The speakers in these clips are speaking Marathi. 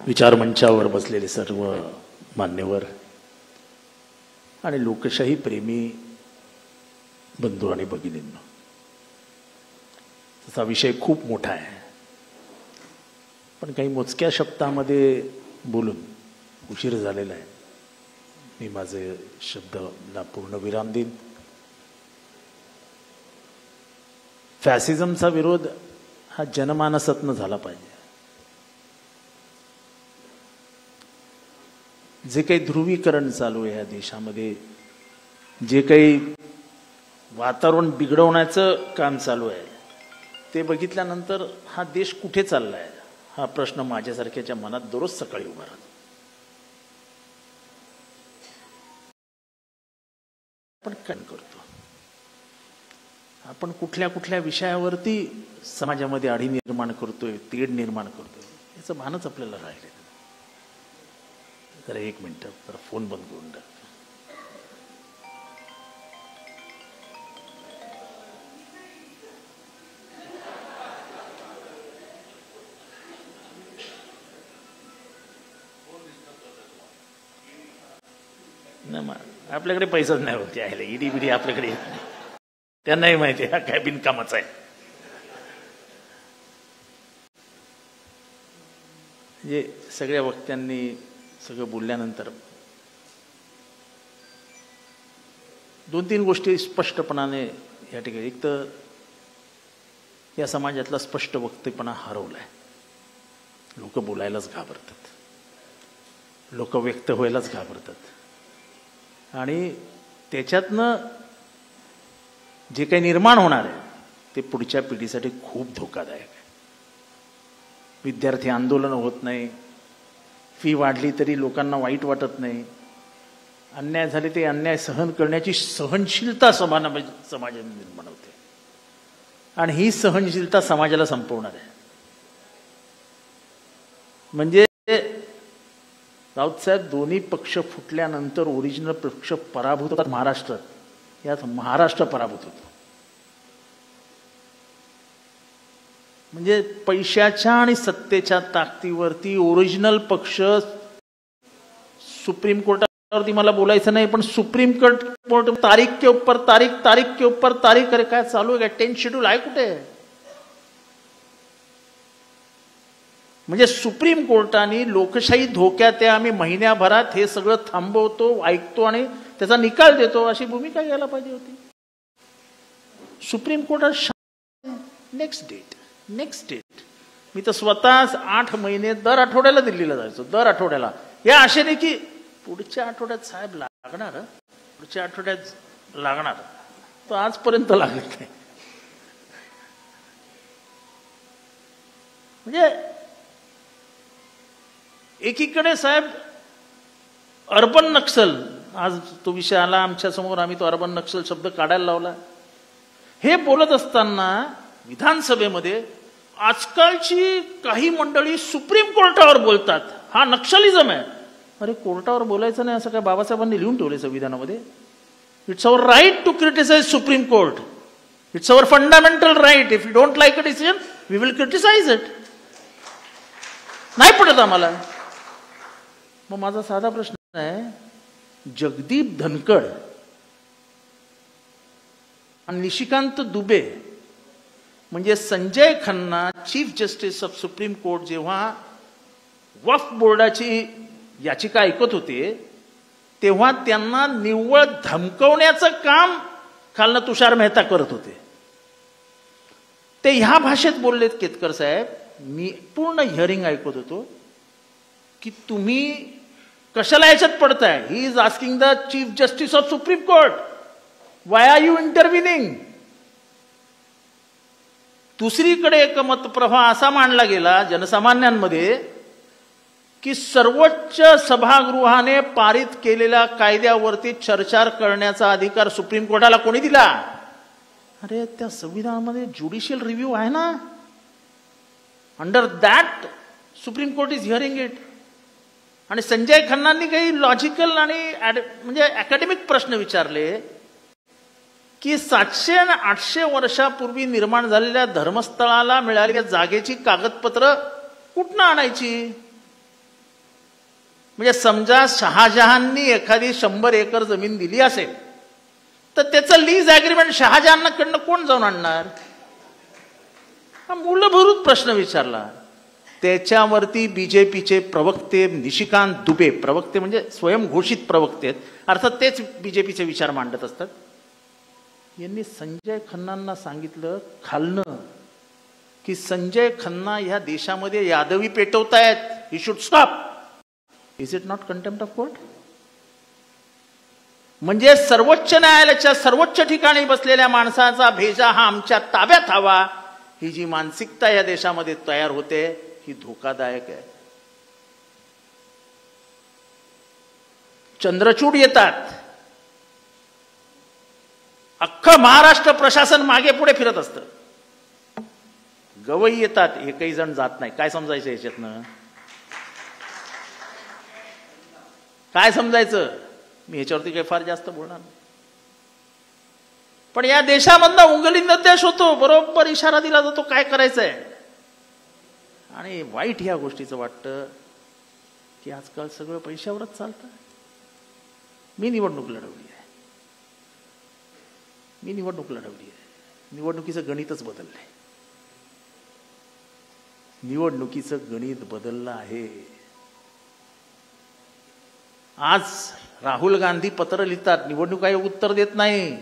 विचारमंचावर बसलेले सर्व मान्यवर आणि लोकशाही प्रेमी बंधू आणि भगिनींनो, त्याचा विषय खूप मोठा आहे, पण काही मोजक्या शब्दामध्ये बोलून उशीर झालेला आहे. मी माझे शब्दाला पूर्ण विराम देईन. फॅसिझमचा विरोध हा जनमानसातनं झाला पाहिजे. जे काही ध्रुवीकरण चालू आहे या देशामध्ये, जे काही वातावरण बिघडवण्याचं काम चालू आहे, ते बघितल्यानंतर हा देश कुठे चालला आहे हा प्रश्न माझ्यासारख्याच्या मनात दररोज सकाळी उभा राहतो. आपण काय करतो? आपण कुठल्या कुठल्या विषयावरती समाजामध्ये आढी निर्माण करतोय, तेढ निर्माण करतोय, याचं भानच आपल्याला राहिलं. जरा एक मिनिट, जरा फोन बंद करून टाक. आपल्याकडे पैसाच नाही होते आहे, ईडी बिडी आपल्याकडे येत नाही. त्यांनाही माहिती आहे हा काय बिनकामाचा आहे. म्हणजे सगळ्या वक्त्यांनी सगळं बोलल्यानंतर दोन तीन गोष्टी स्पष्टपणाने या ठिकाणी, एक तर या समाजातला स्पष्ट वक्तेपणा हरवलाय. लोक बोलायलाच घाबरतात, लोक व्यक्त व्हायलाच घाबरतात, आणि त्याच्यातनं जे काही निर्माण होणार आहे ते पुढच्या पिढीसाठी खूप धोकादायक आहे. विद्यार्थी आंदोलन होत नाही, फी वाढली तरी लोकांना वाईट वाटत नाही, अन्याय झाले ते अन्याय सहन करण्याची सहनशीलता समाजाने निर्माण होते, आणि ही सहनशीलता समाजाला संपवणार आहे. म्हणजे राऊतसाहेब, दोन्ही पक्ष फुटल्यानंतर ओरिजिनल पक्ष पराभूत होतात महाराष्ट्रात, यात महाराष्ट्र पराभूत होतो. म्हणजे पैशाच्या आणि सत्तेच्या ताकदीवरती ओरिजिनल पक्ष, सुप्रीम कोर्टावरती मला बोलायचं नाही, पण सुप्रीम कोर्ट तारीख के ऊपर तारीख, तारीख के ऊपर तारीख, अरे काय चालू आहे? 10 शेड्यूल आहे कुठे? म्हणजे सुप्रीम कोर्टाने लोकशाही धोक्यात आहे, आम्ही महिन्याभरात हे सगळं थांबवतो, ऐकतो आणि त्याचा निकाल देतो, अशी भूमिका घ्यायला पाहिजे होती. सुप्रीम कोर्टात नेक्स्ट डेट. मी तर स्वतः 8 महिने दर आठवड्याला दिल्लीला जायचो, दर आठवड्याला, या आशेने की पुढच्या आठवड्यात साहेब लागणार, पुढच्या आठवड्यात लागणार. तो आजपर्यंत लागत नाही. म्हणजे एकीकडे साहेब अर्बन नक्सल, आज तो विषय आला आमच्या समोर, आम्ही तो अर्बन नक्सल शब्द काढायला लावला. हे बोलत असताना विधानसभेमध्ये आजकालची काही मंडळी सुप्रीम कोर्टावर बोलतात, हा नक्षलिझम आहे. अरे कोर्टावर बोलायचं नाही असं काय बाबासाहेबांनी लिहून ठेवलंय संविधानामध्ये? It's our right to criticise Supreme Court, it's our fundamental right. If you don't like a decision we will criticise it. नाही पडत आम्हाला. मग माझा साधा प्रश्न आहे, जगदीप धनखड आणि निशिकांत दुबे म्हणजे Sanjay Khanna, chief justice of Supreme court, जेव्हा वक्फ बोर्डाची याचिका ऐकत होते तेव्हा त्यांना निव्वळ धमकवण्याचं काम खालनं तुषार मेहता करत होते. ते ह्या भाषेत बोललेत केतकर साहेब, मी पूर्ण हिअरिंग ऐकत होतो, की तुम्ही कशाला याच्यात पडताय? He is asking the chief justice of Supreme Court, why are you intervening? दुसरीकडे एक मतप्रवाह असा मांडला गेला जनसामान्यांमध्ये की सर्वोच्च सभागृहाने पारित केलेल्या कायद्यावरती चर्चा करण्याचा अधिकार सुप्रीम कोर्टाला कोणी दिला? अरे त्या संविधानामध्ये ज्युडिशियल रिव्ह्यू आहे ना, under that supreme court is hearing it. आणि संजय खन्नांनी काही लॉजिकल आणि म्हणजे अकॅडमिक प्रश्न विचारले की 700 आणि 800 वर्षापूर्वी निर्माण झालेल्या धर्मस्थळाला मिळालेल्या जागेची कागदपत्र कुठनं आणायची? म्हणजे समजा शहाजहाननी एखादी 100 एकर जमीन दिली असेल तर त्याचं लीज ॲग्रीमेंट शहाजहानकडनं कोण जाऊन आणणार? हा मूलभूत प्रश्न विचारला. त्याच्यावरती बीजेपीचे प्रवक्ते निशिकांत दुबे, प्रवक्ते म्हणजे स्वयंघोषित प्रवक्ते आहेत, अर्थात तेच बीजेपीचे विचार मांडत असतात, यांनी संजय खन्नांना सांगितलं खालनं की संजय खन्ना ह्या देशामध्ये यादवी पेटवतायत, he should stop. Is it not contempt of court? म्हणजे सर्वोच्च न्यायालयाच्या सर्वोच्च ठिकाणी बसलेल्या माणसाचा भेजा हा आमच्या ताब्यात हवा, ही जी मानसिकता या देशामध्ये तयार होते ही धोकादायक आहे. चंद्रचूड येतात, अख्खं महाराष्ट्र प्रशासन मागे पुढे फिरत असतं. गवई येतात, एकही जण जात नाही. काय समजायचं याच्यातनं? काय समजायचं? मी ह्याच्यावरती काही फार जास्त बोलणार नाही. पण या देशामधनं उंगलींना देश होतो, बरोबर इशारा दिला जातो काय करायचंय. आणि वाईट ह्या गोष्टीचं वाटतं की आजकाल सगळं पैशावरच चालतं. मी निवडणूक लढवली आहे, निवडणुकीचं गणितच बदललंय. निवडणुकीचं गणित बदललं आहे. आज राहुल गांधी पत्र लिहितात, निवडणूक आयोग उत्तर देत नाही.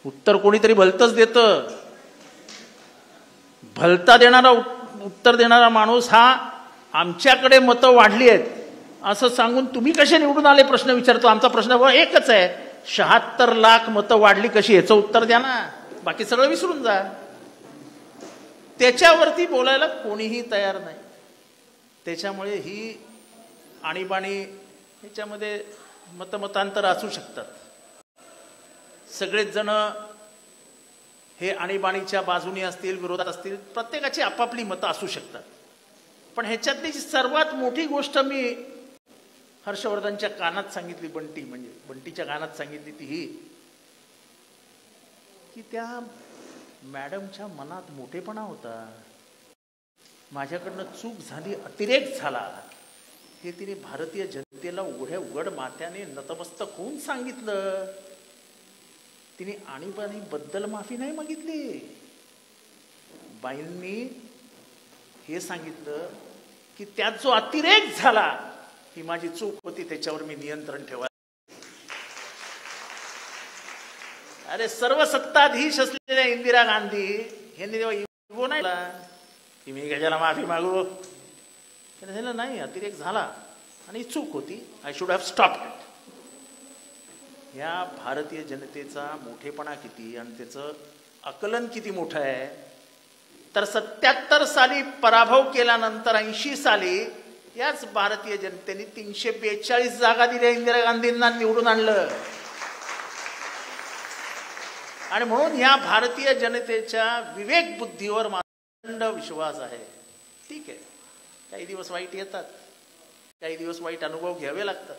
उत्तर कोणीतरी भलतंच देतं. भलता देणारा उत्तर देणारा माणूस हा आमच्याकडे मतं वाढली आहेत असं सांगून तुम्ही कसे निवडून आले प्रश्न विचारतो. आमचा प्रश्न एकच आहे, 76 लाख मतं वाढली कशी, याचं उत्तर द्या ना. बाकी सगळं विसरून जा. त्याच्यावरती बोलायला कोणीही तयार नाही. त्याच्यामुळे ही आणीबाणी, ह्याच्यामध्ये मतमतांतर असू शकतात. सगळेच जण हे आणीबाणीच्या बाजूने असतील, विरोधात असतील, प्रत्येकाची आपापली मतं असू शकतात. पण ह्याच्यातली सर्वात मोठी गोष्ट मी हर्षवर्धनच्या कानात सांगितली, बंटीच्या कानात सांगितली, ती ही की त्या मॅडमच्या मनात मोठेपणा होता. माझ्याकडनं चूक झाली, अतिरेक झाला, हे तिने भारतीय जनतेला उघड्या उघड माथ्याने नतमस्तक होऊन सांगितलं. तिने आणीबाणीबद्दल माफी नाही मागितली. बाईंनी हे सांगितलं की त्यात जो अतिरेक झाला ही माझी चूक होती, त्याच्यावर मी नियंत्रण ठेवायला. अरे सर्व सत्ताधीश असलेल्या इंदिरा गांधी यांनी तेव्हा इगो नाही की मी कशाला माफी मागू. त्याने झालं नाही, अतिरेक झाला आणि चूक होती, I should have stopped it. या भारतीय जनतेचा मोठेपणा किती आणि त्याचं आकलन किती मोठं आहे. तर 77 साली पराभव केल्यानंतर 80 साली याच भारतीय जनतेने 342 जागा दिल्या, इंदिरा गांधींना निवडून आणलं. आणि म्हणून या भारतीय जनतेच्या विवेक बुद्धीवर माझा विश्वास आहे. ठीक आहे, काही दिवस वाईट येतात, काही दिवस वाईट अनुभव घ्यावे लागतात.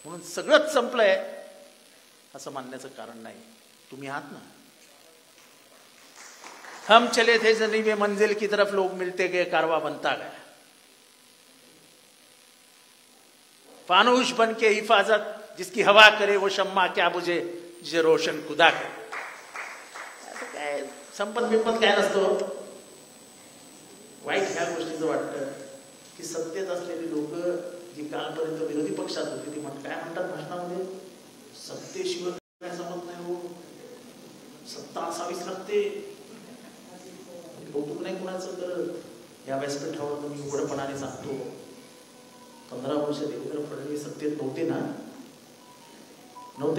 म्हणून सगळंच संपलंय असं मानण्याचं कारण नाही. तुम्ही आहात ना. हम चले थे जनीबे मंजिल की तरफ, लोग मिलते गए, कारवा बनता गया. फानूश बन के हिफाजत, जिसकी हवा करे वो शम्मा क्या बुझे, जिसे रोशन खुदा करे. असं काय संपत बिंपत काय नसतो. वाईट ह्या गोष्टीचं वाटतं की सत्तेत असलेली लोक जी कालपर्यंत विरोधी पक्षात होती ती काय म्हणतात भाषणामध्ये, सत्तेशिवाय काय समजत नाही हो, सत्ता असावीच लागते. कौतुक नाही कुणाचं करत. या व्यासपीठावर तुम्ही उघडपणाने सांगतो, 15 वर्ष देवेंद्र फडणवीस सत्तेत नव्हते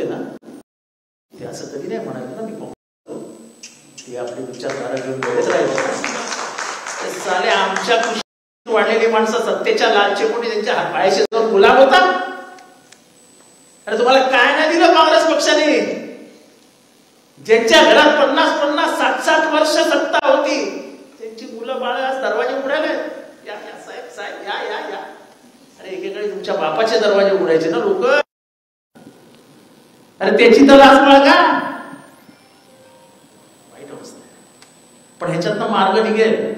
ना, ते असं कधी नाही म्हणायचं ना मी पाहतो. ते आपले विचारधारा घेऊन बोलत राहिले. साले आमच्या वाढलेली माणसं सत्तेच्या लालचेपोटी त्यांच्या पायाशी जाऊन गुलाम होता. अरे तुम्हाला काय नाही दिलं काँग्रेस पक्षाने? ज्यांच्या घरात 50-50, 60-60 वर्ष सत्ता होती त्यांची मुलं बाळ आज दरवाजे उघडायले. या साहेब या. अरे एकेकाळी तुमच्या बापाचे दरवाजे उघडायचे ना लोक. अरे त्याची तर लाज बाळगा. वाईट अवस्था आहे. पण ह्याच्यातनं मार्ग निघेल.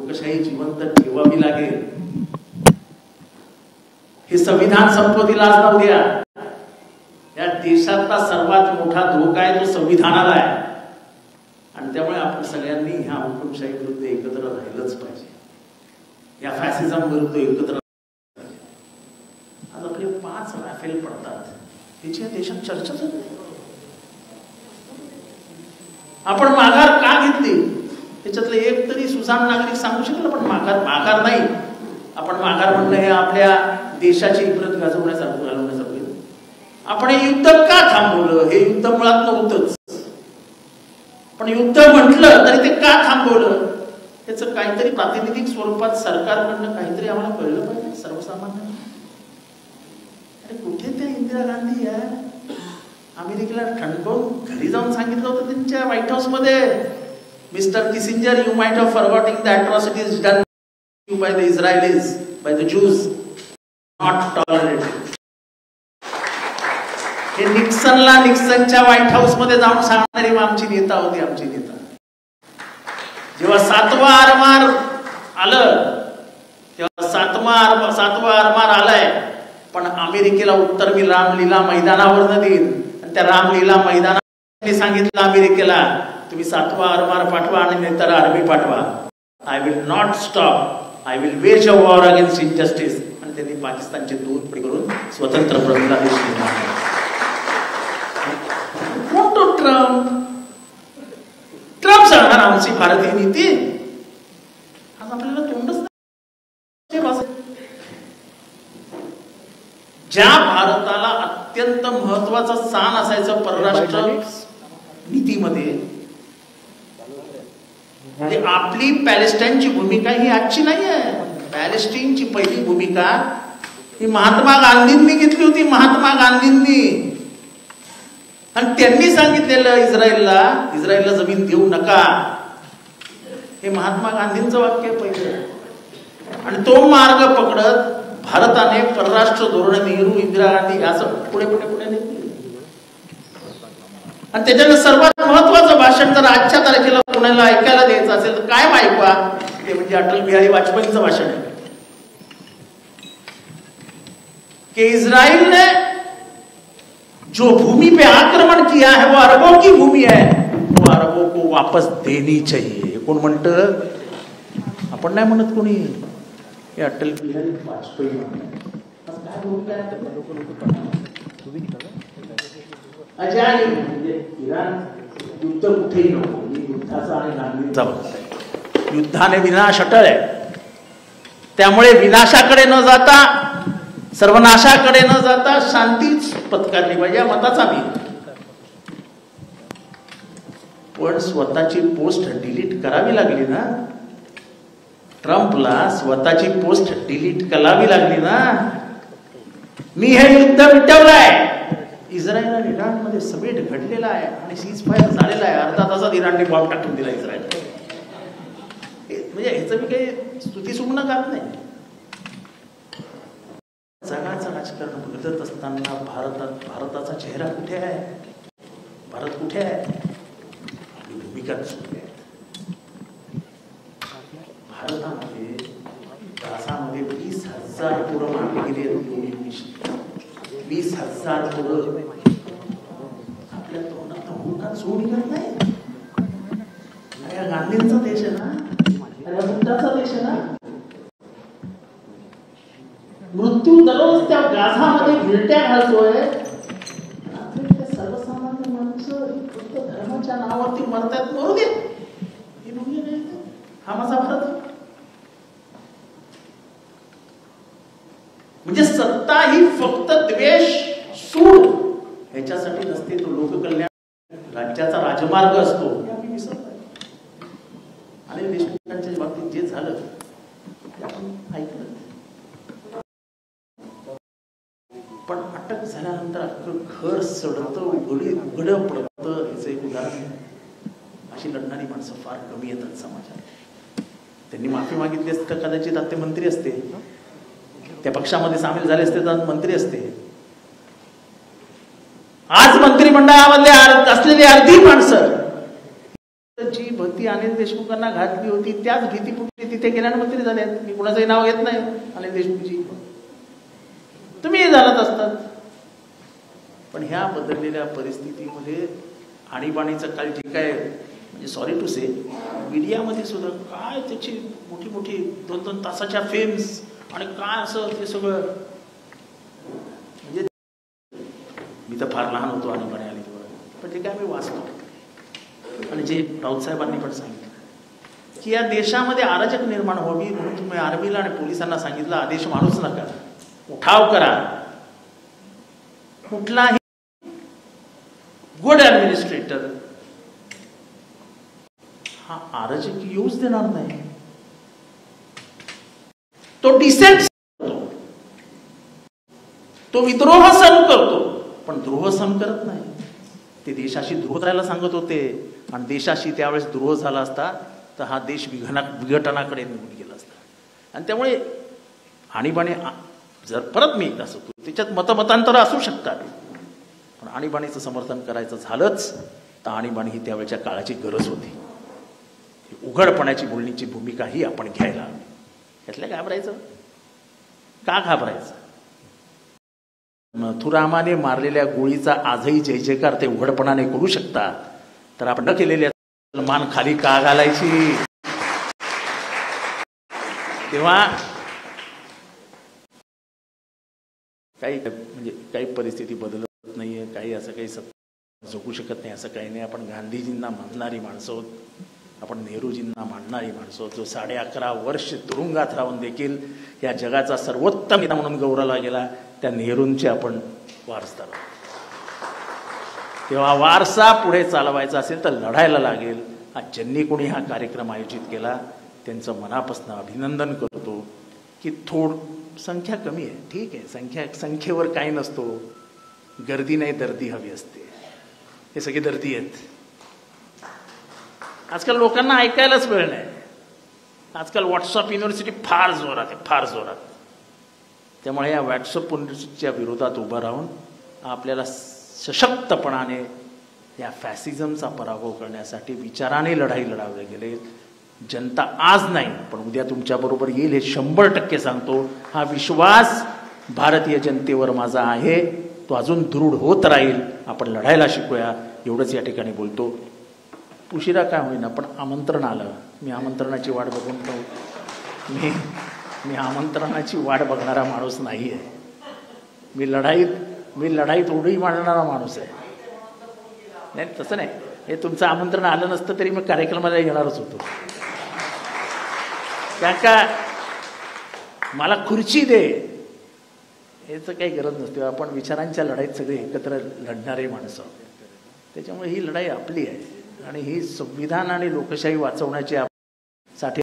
लोकशाही जिवंत ठेवावी लागेल. हे संविधान संपत्तीला आज उद्या या देशातला सर्वात मोठा धोका आहे तो संविधानाला आहे. आणि त्यामुळे आपण सगळ्यांनी ह्या हुकुमशाही विरुद्ध एकत्र राहिलंच पाहिजे. या फॅसिझम विरुद्ध एकत्र आज आपले 5 राफेल पडतात, त्याची या देशात चर्चा झाली. आपण माघार का घेतली त्याच्यातलं एक तरी सुजाण नागरिक सांगू शकेल. पण माघार नाही. आपण माघार म्हणणं हे आपल्या देशाची इब्रत घालवण्यासारखं. आपण हे युद्ध का थांबवलं? हे युद्ध मुळात नव्हतंच, पण युद्ध म्हटलं तरी ते का थांबवलं त्याचं काहीतरी प्रातिनिधिक स्वरूपात सरकारकडनं काहीतरी आम्हाला कळलं पाहिजे सर्वसामान्य. अरे कुठे त्या इंदिरा गांधी या अमेरिकेला ठणकावून घरी जाऊन सांगितलं होतं त्यांच्या व्हाईट हाऊस मध्ये, mister Kissinger, you might have forgetting the atrocities done by the Israelis, by the Jews, not tolerated. हे निक्सनच्या व्हाईट हाऊस मध्ये जाऊन सांगणारी आमची नेता होती. आमची नेता जेव्हा 7वा आरमार आलं तेव्हा 7वा आरमार आलाय, पण अमेरिकेला उत्तर मी रामलीला मैदानावर न देईन. आणि त्या रामलीला मैदानावर सांगितलं अमेरिकेला तुम्ही 7वा आरमार पाठवा आणि नंतर आर्मी पाठवा. I will not stop, I will wage a war against injustice. आणि त्यांनी पाकिस्तानचे 2 तुकडे करून स्वतंत्र बांगलादेश निर्माण. ट्रम्प सांगणार आमची भारतीय नीती. आज आपल्याला तोंडच नाही. ज्या भारताला अत्यंत महत्वाचा स्थान असायचं परराष्ट्र नीतीमध्ये, आपली पॅलेस्टाईनची भूमिका ही आजची नाही आहे. पॅलेस्टाईनची पहिली भूमिका ही महात्मा गांधींनी घेतली होती. महात्मा गांधींनी. आणि त्यांनी सांगितलेलं इस्रायलला जमीन देऊ नका. हे महात्मा गांधींचं वाक्य पहिलं. आणि तो मार्ग पकडत भारताने परराष्ट्र धोरण नेहरू, इंदिरा गांधी असं पुढे नेली. आणि त्याच्यानं सर्वात महत्वाचं भाषण जर आजच्या तारखेला कोणाला ऐकायला द्यायचं असेल तर काय ऐकवा, ते म्हणजे अटल बिहारी वाजपेयींचं भाषण आहे की इस्राइल ने जो भूमि पे आक्रमण किया है वो अरबों की भूमि है, वो अरबों को वापस देनी चाहिए. कोण म्हणतं? आपण नाही म्हणत कोणी. हे अटल बिहारी वाजपेयी. इराण युद्ध कुठेही नको, युद्धाचा आणि गांधींचा आहे. युद्धाने विनाश अटळ आहे. त्यामुळे विनाशाकडे न जाता, सर्वनाशाकडे न जाता शांतीच पत्करली पाहिजे या मताचा मी. पण स्वतःची पोस्ट डिलीट करावी लागली ना ट्रम्पला. स्वतःची पोस्ट डिलीट करावी लागली ना. मी हे युद्ध मिटवलंय. इस्रायल आणि इराणमध्ये समेट घडलेला आहे आणि सीज फायर झालेला आहे. अर्धा तासात इराणने बॉम्ब टाकून दिला इस्रायल. म्हणजे ह्याचं मी काही स्तुती सुमनं गात नाही. जगाचं राजकारण बदलत असताना भारताचा चेहरा कुठे आहे? भारत कुठे आहे? आपली भूमिका चुकली आहे. भारतामध्ये गाझामध्ये 20,000 पोरं मारली गेली आहेत. 20,000 पोरं. आपल्या तोंडात हुंकार सोडून निघत नाही. अरे गांधींचा देश आहे ना, अरे बुद्धाचा देश आहे ना. मृत्यू दररोज त्या गाझामध्ये गिरट्या घालतोय. सर्वसामान्य माणसं फक्त धर्माच्या नावावरती मरतात. मरू दे. हा माझा भारत. म्हणजे सत्ता ही फक्त द्वेष सूड ह्याच्यासाठी नसते. तो लोककल्याण राज्याचा राजमार्ग असतो. हे आम्ही विसरत आहे. आणि देशमुखांच्या बाबतीत जे झालं ते आपण ऐकलं. पण अटक झाल्यानंतर अख्खं घर सडतं, उघडं पडतं. याचं एक उदाहरण. अशी लढणारी माणसं फार कमी येतात समाजात. त्यांनी माफी मागितली असते तर कदाचित आता ते मंत्री असते, त्या पक्षामध्ये सामील झाले असते तर मंत्री असते. आज मंत्रिमंडळामध्ये असलेली अर्धी माणसं जी भीती अनिल देशमुखांना घातली होती त्याच भीतीपुढे तिथे गेल्यानं मंत्री झाले. मी कुणाचंही नाव घेत नाही अनिल देशमुखजी, तुम्ही झालात असतात. पण ह्या बदललेल्या परिस्थितीमध्ये आणीबाणीचं काल ठीक आहे, म्हणजे सॉरी टू से मीडियामध्ये सुद्धा काय त्याची मोठी मोठी 2-2 तासाच्या फेम्स आणि काय असं ते सगळं, म्हणजे मी तर फार लहान होतो आणीबाणी आली तेव्हा, पण ते काय मी वाचतो. आणि जे राऊत साहेबांनी पण सांगितलं की या देशामध्ये अराजक निर्माण व्हावी म्हणून तुम्ही आर्मीला आणि पोलिसांना सांगितलं आदेश मानूच नका, उठाव करा. कुठलाही गुड ऍडमिनिस्ट्रेटर हा अराजक येऊच देणार नाही. तो डिसेंट करतो, तो विद्रोह सहन करतो, पण द्रोह सहन करत नाही. ते देशाशी द्रोह करायला सांगत होते आणि देशाशी त्यावेळेस द्रोह झाला असता तर हा देश विघटनाकडे निघून गेला असता. आणि त्यामुळे आणीबाणी जर परत मी एकदा असतो त्याच्यात मतमतांतर असू शकतात, पण आणीबाणीचं समर्थन करायचं झालंच तर आणीबाणी ही त्यावेळेच्या काळाची गरज होती. उघडपणाची बोलण्याची भूमिका ही आपण घ्यायला हवी. यातल्या घाबरायचं का? घाबरायचं? मथुरामाने मारलेल्या गोळीचा आजही जय जयकार ते उघडपणाने करू शकता, तर आपण न केलेल्या मान खाली का घालायची? तेव्हा काही परिस्थिती बदलत नाहीये, काही असं काही जगू शकत नाही असं काही नाही. आपण गांधीजींना मानणारी माणसं आहोत, आपण नेहरूजींना मानणारी माणसं आहोत. जो 11.5 वर्ष तुरुंगात राहून देखील या जगाचा सर्वोत्तम नेता म्हणून गौरवला गेला, त्या नेहरूंचे आपण वारसदार आहोत. तेव्हा वारसा पुढे चालवायचा असेल तर लढायला लागेल. ज्यांनी कोणी हा कार्यक्रम आयोजित केला त्यांचं मनापासून अभिनंदन करतो की संख्या कमी आहे, ठीक आहे, संख्येवर काही नसतो. गर्दी नाही दर्दी हवी असते. हे सगळे दर्दी आहेत. आजकाल लोकांना ऐकायलाच वेळ नाही. आजकाल व्हॉट्सअप युनिव्हर्सिटी फार जोरात आहे, फार जोरात. त्यामुळे या व्हॉट्सअप युनिव्हर्सिटीच्या विरोधात उभं राहून आपल्याला सशक्तपणाने या फॅसिझमचा पराभव करण्यासाठी विचाराने लढाई लढावी गेले. जनता आज नाही पण उद्या तुमच्याबरोबर येईल हे 100% सांगतो. हा विश्वास भारतीय जनतेवर माझा आहे, तो अजून दृढ होत राहील. आपण लढायला शिकूया एवढंच या ठिकाणी बोलतो. उशिरा काय होईना पण आमंत्रण आलं. मी आमंत्रणाची वाट बघून मी आमंत्रणाची वाट बघणारा माणूस नाही आहे. मी लढाईत उडी मारणारा माणूस आहे. नाही तसं नाही, हे तुमचं आमंत्रण आलं नसतं तरी मी कार्यक्रमाला येणारच होतो. त्या का मला खुर्ची दे याचं काही गरज नसते. आपण विचारांच्या लढाईत सगळे एकत्र लढणारे माणसं. त्याच्यामुळे ही लढाई आपली आहे आणि ही संविधान आणि लोकशाही वाचवण्याची साठी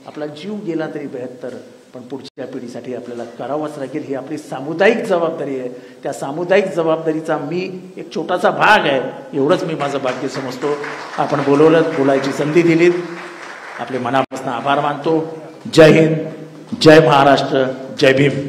आपला जीव गेला तरी बेहत्तर, पण पुढच्या पिढीसाठी आपल्याला करावंच लागेल. ही आपली सामुदायिक जबाबदारी आहे. त्या सामुदायिक जबाबदारीचा मी एक छोटासा भाग आहे, एवढंच मी माझं भाग्य समजतो. आपण बोलवलं, बोलायची संधी दिलीत, आपले मनापासून आभार मानतो. जय हिंद, जय महाराष्ट्र, जय भीम.